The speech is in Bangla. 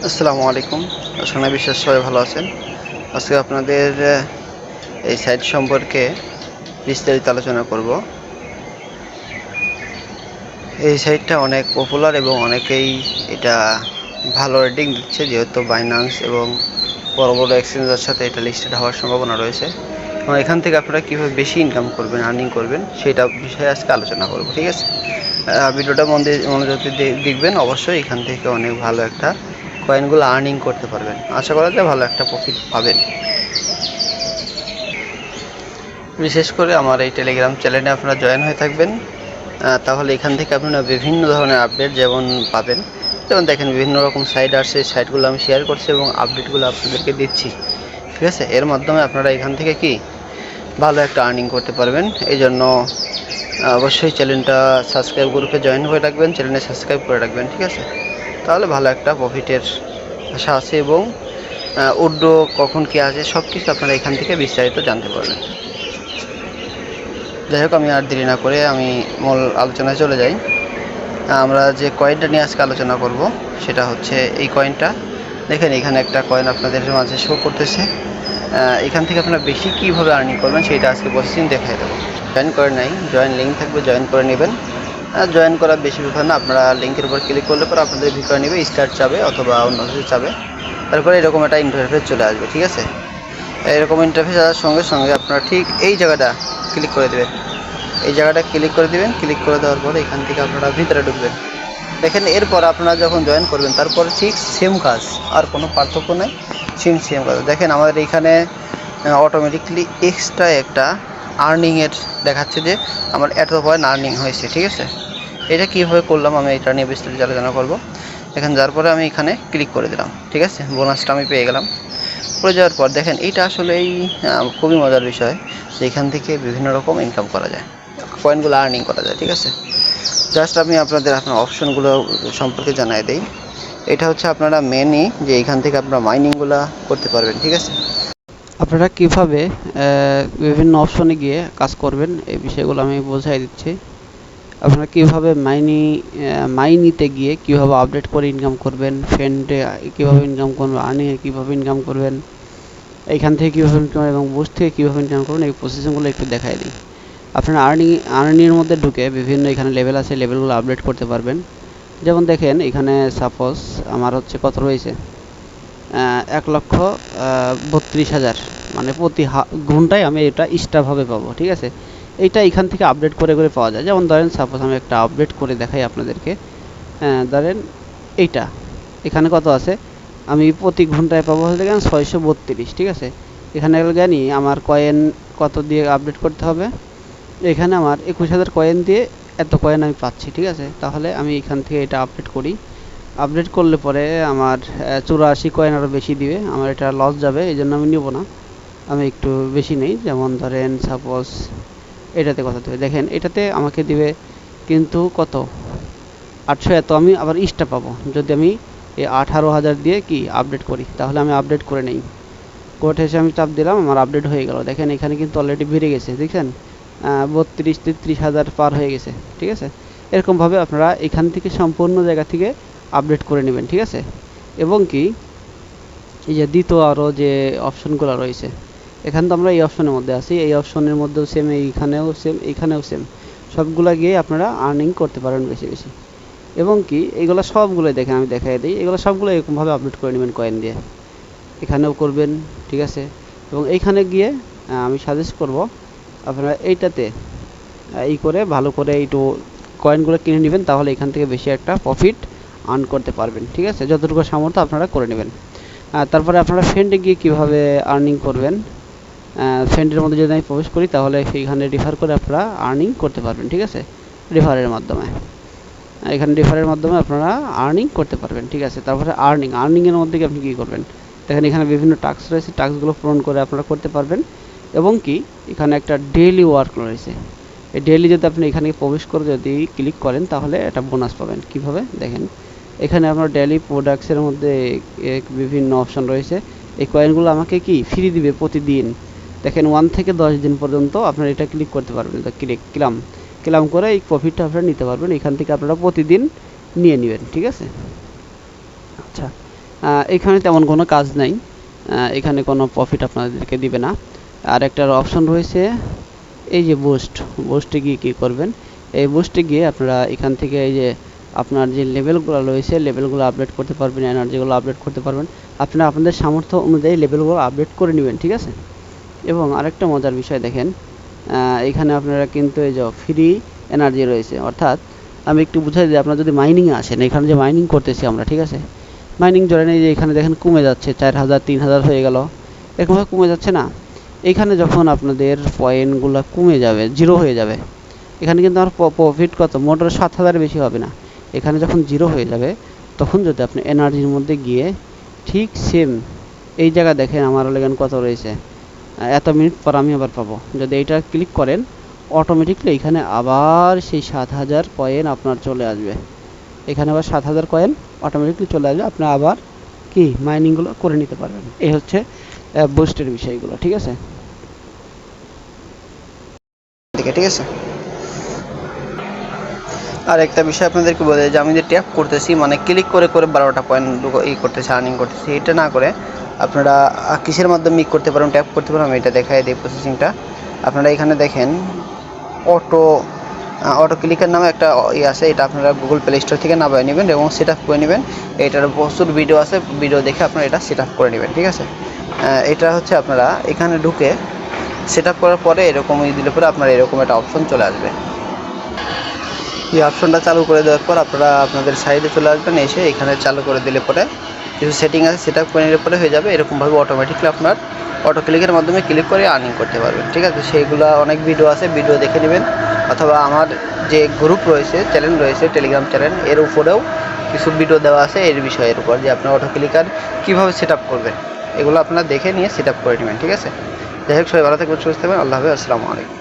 আসসালামু আলাইকুম। সোনা বিশ্বাস সবাই ভালো আছেন। আজকে আপনাদের এই সাইট সম্পর্কে বিস্তারিত আলোচনা করব। এই সাইটটা অনেক পপুলার এবং অনেকেই এটা ভালো রেটিং দিচ্ছে, যেহেতু বাইন্যান্স এবং বড় বড় এক্সচেঞ্জের সাথে এটা লিস্টেড হওয়ার সম্ভাবনা রয়েছে। এবং এখান থেকে আপনারা কীভাবে বেশি ইনকাম করবেন, আর্নিং করবেন, সেটা বিষয়ে আজকে আলোচনা করব। ঠিক আছে, ভিডিওটা মনোযোগ দিয়ে দেখবেন। অবশ্যই এখান থেকে অনেক ভালো একটা কয়েনগুলো আর্নিং করতে পারবেন। আশা করা যায় ভালো একটা প্রফিট পাবেন। বিশেষ করে আমার এই টেলিগ্রাম চ্যানেলে আপনারা জয়েন হয়ে থাকবেন, তাহলে এখান থেকে আপনারা বিভিন্ন ধরনের আপডেট যেমন পাবেন। যেমন দেখেন, বিভিন্ন রকম সাইট আসছে, এই সাইটগুলো আমি শেয়ার করছি এবং আপডেটগুলো আপনাদেরকে দিচ্ছি। ঠিক আছে, এর মাধ্যমে আপনারা এখান থেকে কি ভালো একটা আর্নিং করতে পারবেন। এই জন্য অবশ্যই চ্যানেলটা সাবস্ক্রাইব, গ্রুপে জয়েন হয়ে রাখবেন, চ্যানেলে সাবস্ক্রাইব করে রাখবেন। ঠিক আছে, তাহলে ভালো একটা প্রফিটের আশা আছে এবং উইথড্র কখন কী আছে সব কিছু আপনারা এখান থেকে বিস্তারিত জানতে পারবেন। যাই হোক, আমি আর দেরি না করে আমি মূল আলোচনায় চলে যাই। আমরা যে কয়েনটা নিয়ে আজকে আলোচনা করব সেটা হচ্ছে এই কয়েনটা। দেখেন, এখানে একটা কয়েন আপনাদের মাঝে শো করতেছে। এখান থেকে আপনারা বেশি কীভাবে আর্নিং করবেন সেটা আজকে প্রসেসিং দেখাই দেবো। জয়েন করে নাই, জয়েন লিঙ্ক থাকবে, জয়েন করে নেবেন। জয়েন করা বেশি ব্যাপার না, আপনারা লিঙ্কের উপর ক্লিক করলে পরে আপনাদের ভিতরে নেবে, স্টার্ট চাবে অথবা অন্য কিছু চাবে। তারপরে এরকম একটা ইন্টারফেস চলে আসবে। ঠিক আছে, এরকম ইন্টারফেস আসার সঙ্গে সঙ্গে আপনারা ঠিক এই জায়গাটা ক্লিক করে দেবেন। এই জায়গাটা ক্লিক করে দেবেন। ক্লিক করে দেওয়ার পরে এখান থেকে আপনারা ভিতরে ঢুকবেন। দেখেন, এরপর আপনারা যখন জয়েন করবেন তারপরে ঠিক সেম কাজ, আর কোনো পার্থক্য নেই, সেম কাজ। দেখেন, আমাদের এখানে অটোমেটিকলি এক্সট্রা একটা আর্নিংয়ের দেখাচ্ছে যে আমার এত পয়েন্ট আর্নিং হয়েছে। ঠিক আছে, এটা কীভাবে করলাম আমি এটা নিয়ে বিস্তারিত আলোচনা করব। এখানে যাওয়ার পরে আমি এখানে ক্লিক করে দিলাম। ঠিক আছে, বোনাসটা আমি পেয়ে গেলাম। পড়ে যাওয়ার পর দেখেন, এইটা আসলেই খুবই মজার বিষয় যে এখান থেকে বিভিন্ন রকম ইনকাম করা যায়, কয়েনগুলো আর্নিং করা যায়। ঠিক আছে, জাস্ট আমি আপনাদের আপনার অপশনগুলো সম্পর্কে জানাই দিই। এটা হচ্ছে আপনারা মেনই যে এখান থেকে আপনারা মাইনিংগুলো করতে পারবেন। ঠিক আছে, আপনারা কীভাবে বিভিন্ন অপশনে গিয়ে কাজ করবেন এই বিষয়গুলো আমি বোঝাই দিচ্ছি। আপনারা কীভাবে মাইনিতে গিয়ে কীভাবে আপডেট করে ইনকাম করবেন, ফ্রেন্ডে কীভাবে ইনকাম করবেন, আর্নিংয়ে কীভাবে ইনকাম করবেন, এইখান থেকে কীভাবে ইনকাম এবং বুস্ট থেকে কীভাবে ইনকাম করবেন, এই প্রসেসিংগুলো একটু দেখাই দিই। আপনারা আর্নিংয়ের মধ্যে ঢুকে বিভিন্ন এখানে লেভেল আছে, লেভেলগুলো আপডেট করতে পারবেন। যেমন দেখেন, এখানে সাপোজ আমার হচ্ছে কত রয়েছে, 1,32,000, মানে প্রতি ঘন্টায় আমি এটা এক্সট্রাভাবে পাবো। ঠিক আছে, এইটা এখান থেকে আপডেট করে করে পাওয়া যায়। যেমন ধরেন, সাপোজ আমি একটা আপডেট করে দেখাই আপনাদেরকে। ধরেন এইটা এখানে কত আছে, আমি প্রতি ঘন্টায় পাবো হচ্ছে দেখেন 632। ঠিক আছে, এখানে জানি আমার কয়েন কত দিয়ে আপডেট করতে হবে। এখানে আমার 21,000 কয়েন দিয়ে এত কয়েন আমি পাচ্ছি। ঠিক আছে, তাহলে আমি এখান থেকে এটা আপডেট করি। আপডেট করলে পরে আমার 84 কয়েন আরও বেশি দিবে, আমার এটা লস যাবে, এই জন্য আমি নিব না, আমি একটু বেশি নেই। যেমন ধরেন সাপোজ এটাতে কত দেবে, দেখেন এটাতে আমাকে দিবে কিন্তু কত 800, এত আমি আবার এক্সট্রা পাবো যদি আমি এই 18,000 দিয়ে কি আপডেট করি। তাহলে আমি আপডেট করে নেই, কোর্টে এসে আমি চাপ দিলাম, আমার আপডেট হয়ে গেল। দেখেন এখানে কিন্তু অলরেডি বেড়ে গেছে, দেখছেন 32-33,000 পার হয়ে গেছে। ঠিক আছে, এরকমভাবে আপনারা এখান থেকে সম্পূর্ণ জায়গা থেকে আপডেট করে নেবেন। ঠিক আছে, এবং কি এই যে দ্বিতীয় আরও যে অপশনগুলো রয়েছে, এখানে তো আমরা এই অপশনের মধ্যে আছি, এই অপশনের মধ্যেও সেম, এইখানেও সেম, এইখানেও সেম, সবগুলা গিয়ে আপনারা আর্নিং করতে পারেন বেশি বেশি। এবং কি এগুলো সবগুলোই দেখেন, আমি দেখাই দিই, এগুলো সবগুলো এরকমভাবে আপডেট করে নেবেন কয়েন দিয়ে, এখানেও করবেন। ঠিক আছে, এবং এইখানে গিয়ে আমি সাজেস্ট করব আপনারা এইটাতে এই করে ভালো করে একটু কয়েনগুলো কিনে নেবেন, তাহলে এখান থেকে বেশি একটা প্রফিট আর্ন করতে পারবেন। ঠিক আছে, যতটুকু সামর্থ্য আপনারা করে নেবেন। তারপরে আপনারা ফ্রেন্ডে গিয়ে কীভাবে আর্নিং করবেন, ফ্রেন্ডের মধ্যে যদি আমি প্রবেশ করি তাহলে সেইখানে রেফার করে আপনারা আর্নিং করতে পারবেন। ঠিক আছে, রেফারের মাধ্যমে, এখানে রেফারের মাধ্যমে আপনারা আর্নিং করতে পারবেন। ঠিক আছে, তারপরে আর্নিংয়ের মধ্যে কি আপনি কী করবেন, দেখেন এখানে বিভিন্ন টাস্ক রয়েছে, টাস্কগুলো পূরণ করে আপনারা করতে পারবেন। এবং কি এখানে একটা ডেইলি ওয়ার্ক রয়েছে, এই ডেইলি যদি আপনি এখানে প্রবেশ করে যদি ক্লিক করেন তাহলে একটা বোনাস পাবেন। কিভাবে দেখেন, এখানে আপনার ডেইলি প্রোডাক্টসের মধ্যে বিভিন্ন অপশন রয়েছে, এই কয়েনগুলো আমাকে কি ফ্রি দিবে প্রতিদিন। দেখেন 1 থেকে 10 দিন পর্যন্ত আপনারা এটা ক্লিক করতে পারবেন, ক্লাম করে এই প্রফিটটা আপনারা নিতে পারবেন, এখান থেকে আপনারা প্রতিদিন নিয়ে নেবেন। ঠিক আছে, আচ্ছা, এখানে তেমন কোনো কাজ নাই, এখানে কোনো প্রফিট আপনাদেরকে দিবে না। আর একটা অপশন রয়েছে এই যে বুস্টে গিয়ে কী করবেন, এই বুস্টে গিয়ে আপনারা এখান থেকে এই যে আপনার যে লেভেলগুলো রয়েছে লেভেলগুলো আপডেট করতে পারবেন, এনার্জিগুলো আপডেট করতে পারবেন। আপনারা আপনাদের সামর্থ্য অনুযায়ী লেভেলগুলো আপডেট করে নেবেন, ঠিক আছে। এবং আরেকটা মজার বিষয় দেখেন, এখানে আপনারা কিন্তু এই যে ফ্রি এনার্জি রয়েছে, অর্থাৎ আমি একটু বুঝাই দিই, আপনারা যদি মাইনিংয়ে আসেন, এখানে যে মাইনিং করতেছি আমরা, ঠিক আছে, মাইনিং ধরেন এই যে এখানে দেখেন কমে যাচ্ছে, 4000 3000 হয়ে গেল, এরকমভাবে কমে যাচ্ছে না। এখানে যখন আপনাদের পয়েন্টগুলো কমে যাবে, জিরো হয়ে যাবে, এখানে কিন্তু আমার প্রফিট কত, মোটর 7000 বেশি হবে না। এখানে যখন জিরো হয়ে যাবে তখন যদি আপনি এনার্জির মধ্যে গিয়ে ঠিক সেম এই জায়গা দেখেন আমার লেগেন কত রয়েছে, এত মিনিট পর আমি আবার পাবো। যদি এইটা ক্লিক করেন অটোমেটিকলি এখানে আবার সেই 7000 কয়েন আপনার চলে আসবে, এখানে আবার 7000 কয়েন অটোমেটিকলি চলে আসবে, আপনি আবার কি মাইনিংগুলো করে নিতে পারবেন। এই হচ্ছে বুস্টের বিষয়গুলো, ঠিক আছে। ঠিক আছে। আর একটা বিষয় আপনাদেরকে বলে যে আমি যে ট্যাপ করতেছি, মানে ক্লিক করে করে 12টা পয়েন্ট করতেছি, আর্নিং করতেছি, এটা না করে আপনারা কিসের মাধ্যমে করতে পারেন, ট্যাপ করতে পারেন, আমি এটা দেখাই দিই প্রসেসিংটা। আপনারা এখানে দেখেন অটো ক্লিকের নামে একটা আছে, এটা আপনারা গুগল প্লে স্টোর থেকে নামিয়ে নেবেন এবং সেট আপ করে নেবেন। এটার প্রচুর ভিডিও আছে, ভিডিও দেখে আপনারা এটা সেট আপ করে নেবেন, ঠিক আছে। এটা হচ্ছে আপনারা এখানে ঢুকে সেট আপ করার পরে এরকম দিলে পরে আপনার এরকম একটা অপশন চলে আসবে। এই অপশনটা চালু করে দেওয়ার পর আপনারা আপনাদের সাইডে চলে আসবেন, এসে এখানে চালু করে দিলে পরে কিছু সেটিং আছে, সেট আপ করে নিলে পরে হয়ে যাবে। এরকমভাবে অটোমেটিকলি আপনার অটো ক্লিকের মাধ্যমে ক্লিক করে আর্নিং করতে পারবেন, ঠিক আছে। সেইগুলো অনেক ভিডিও আছে, ভিডিও দেখে নেবেন, অথবা আমার যে গ্রুপ রয়েছে, চ্যানেল রয়েছে, টেলিগ্রাম চ্যানেল, এর উপরেও কিছু ভিডিও দেওয়া আছে এর বিষয়ের উপর, যে আপনার অটো ক্লিকার কীভাবে সেট আপ করবেন, এগুলো আপনারা দেখে নিয়ে সেট আপ করে নেবেন, ঠিক আছে। যাই হোক, সবাই ভালো থাকবেন, সুস্থ থাকবেন, আল্লাহ হাফেজ, আসসালামু আলাইকুম।